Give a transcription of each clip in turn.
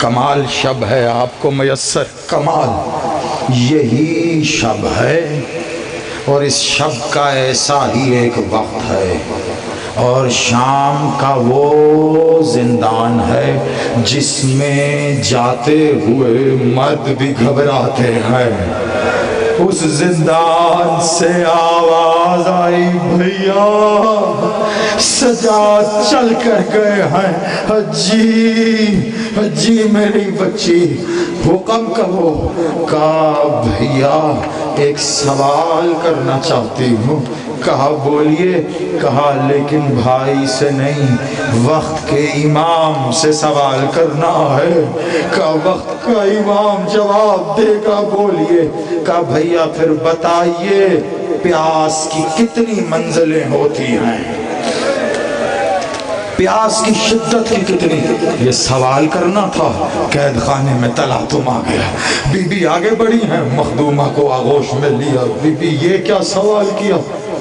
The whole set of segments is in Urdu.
کمال شب ہے آپ کو میسر کمال، یہی شب ہے اور اس شب کا ایسا ہی ایک وقت ہے، اور شام کا وہ زندان ہے جس میں جاتے ہوئے مرد بھی گھبراتے ہیں۔ اس زندان سے آواز آئی، بھیا سجاد چل کر گئے ہیں۔ حجی میری بچی حکم کرو۔ کہا بھیا ایک سوال کرنا چاہتی ہوں۔ کہا بولیے۔ کہا لیکن بھائی سے نہیں، وقت کے امام سے سوال کرنا ہے۔ کہا وقت کا امام جواب دے گا، بولیے۔ کہا بھیا پھر بتائیے پیاس کی کتنی منزلیں ہوتی ہیں، پیاس کی شدت کی کتنی؟ یہ سوال کرنا تھا۔ قید خانے میں تلاتم آ گیا، بی بی آگے بڑھی ہیں، مخدومہ کو آغوش میں لیا۔ بی بی یہ کیا سوال کیا؟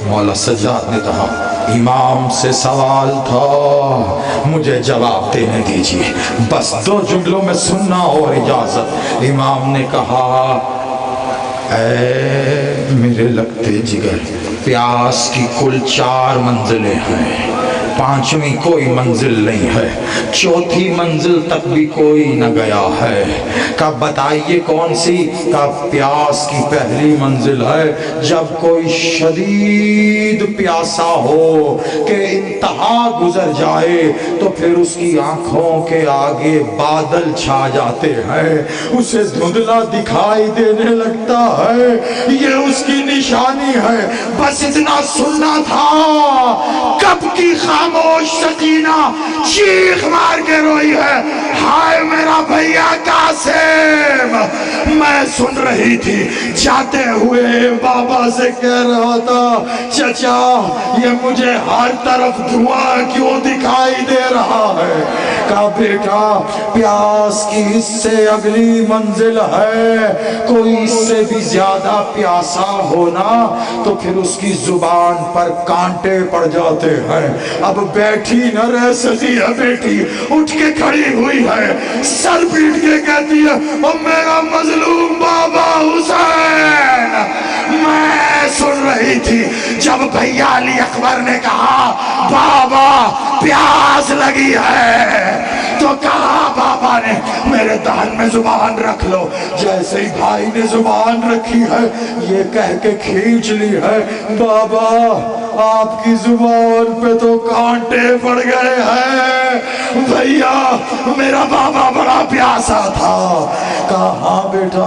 مولا سجاد نے کہا امام سے سوال تھا، مجھے جواب دینے دیجیے، بس 2 جملوں میں سننا اور اجازت۔ امام نے کہا اے میرے لگتے جگر، پیاس کی کل 4 منزلیں ہیں، 5ویں کوئی منزل نہیں ہے، 4تھی منزل تک بھی کوئی نہ گیا ہے۔ کہا بتائیے کون سی؟ کہا پیاس کی پہلی منزل ہے جب کوئی شدید پیاسا ہو کہ انتہا گزر جائے تو پھر اس کی آنکھوں کے آگے بادل چھا جاتے ہیں، اسے دھندلا دکھائی دینے لگتا ہے، یہ اس کی نشانی ہے۔ بس اتنا سننا تھا۔ کب کی خاموش سکینہ چیخ مار کے روئی ہے، ہائے میرا بھیا قاسم۔ میں سن رہی تھی، جاتے ہوئے بابا سے کہہ رہا تھا چچا یہ مجھے ہر طرف دھواں کیوں دکھائی دے رہا ہے؟ کہا بیٹا پیاس کی اس سے اگلی منزل ہے، کوئی اس سے بھی زیادہ پیاسا ہونا تو پھر اس کی زبان پر کانٹے پڑ جاتے ہیں۔ اب بیٹھی نہ رہ سکی ہے بیٹی، اٹھ کے کھڑی ہوئی ہے، سر پیٹ کے کہتی ہے او میرا مظلوم بابا حسین۔ میں سن رہی تھی جب بھیا علی اکبر نے کہا بابا پیاس لگی ہے تو کہا بابا نے میرے دہن میں زبان رکھ لو۔ جیسے ہی بھائی نے زبان رکھی ہے یہ کہہ کے کھینچ لی ہے بابا آپ کی زبان پہ تو کانٹے پڑ گئے ہیں، بھیا میرا بابا بڑا پیاسا تھا۔ کہا ہاں بیٹا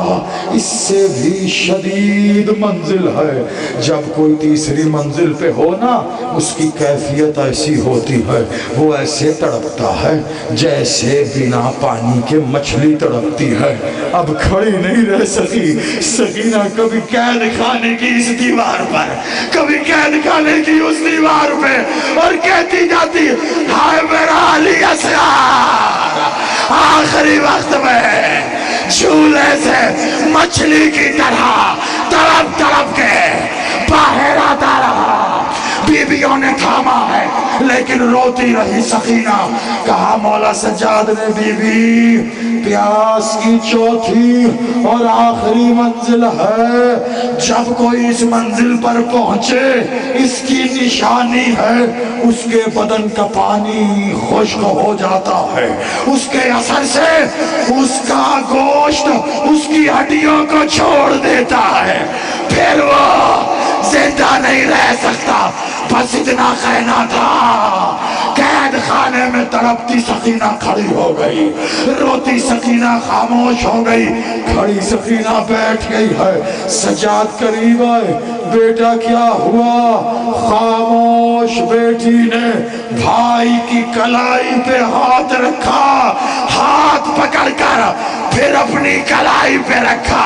اس سے بھی شدید منزل ہے، جب کوئی تیسری منزل پہ ہونا اس کی کیفیت ایسی ہوتی ہے، وہ ایسے تڑپتا ہے جیسے بنا پانی کے مچھلی تڑپتی ہے۔ اب کھڑی نہیں رہ سکی سکینہ، کبھی قید خانے کی اس دیوار پر، کبھی قید خانے کی اس دیوار پہ، اور کہتی جاتی ہائے میرا علی اصغر، آخری وقت میں جھولے سے مچھلی کی طرح تڑپ تڑپ کے باہر آتا رہا۔ بیویوں نے تھاما ہے لیکن روتی رہی سکینہ۔ کہا مولا سجاد نے بی بی پیاس کی 4تھی اور آخری منزل ہے، جب کوئی اس منزل پر پہنچے اس کی نشانی ہے اس کے بدن کا پانی خشک ہو جاتا ہے، اس کے اثر سے اس کا گوشت اس کی ہڈیوں کو چھوڑ دیتا ہے، پھر وہ زندہ نہیں رہ سکتا۔ بس اتنا کہنا تھا۔ قید خانے میں تڑپتی سکینہ کھڑی ہو گئی، روتی سکینہ خاموش ہو گئی، کھڑی سکینہ بیٹھ گئی ہے۔ سجاد قریب آئے، بیٹا کیا ہوا؟ خاموش بیٹی نے بھائی کی کلائی پہ ہاتھ رکھا، ہاتھ پکڑ کر پھر اپنی کلائی پہ رکھا۔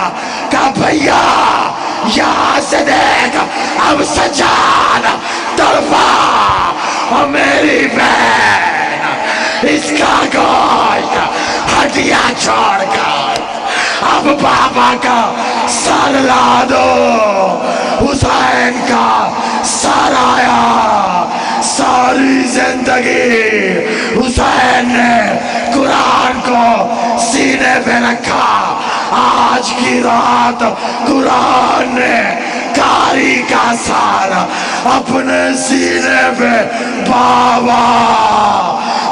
کہا بھیا یہاں سے دیکھ، اب سجاد تڑپا اور میری بہن اس کا گوشت ہڈیاں چھوڑ کر اب بابا کا سر لا دو۔ حسین کا سر آیا، ساری زندگی حسین نے قرآن کو سینے پہ رکھا. آج کی رات قرآن نے کاری کا سارا اپنے سینے پہ. بابا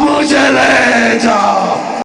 مجھے لے جاؤ.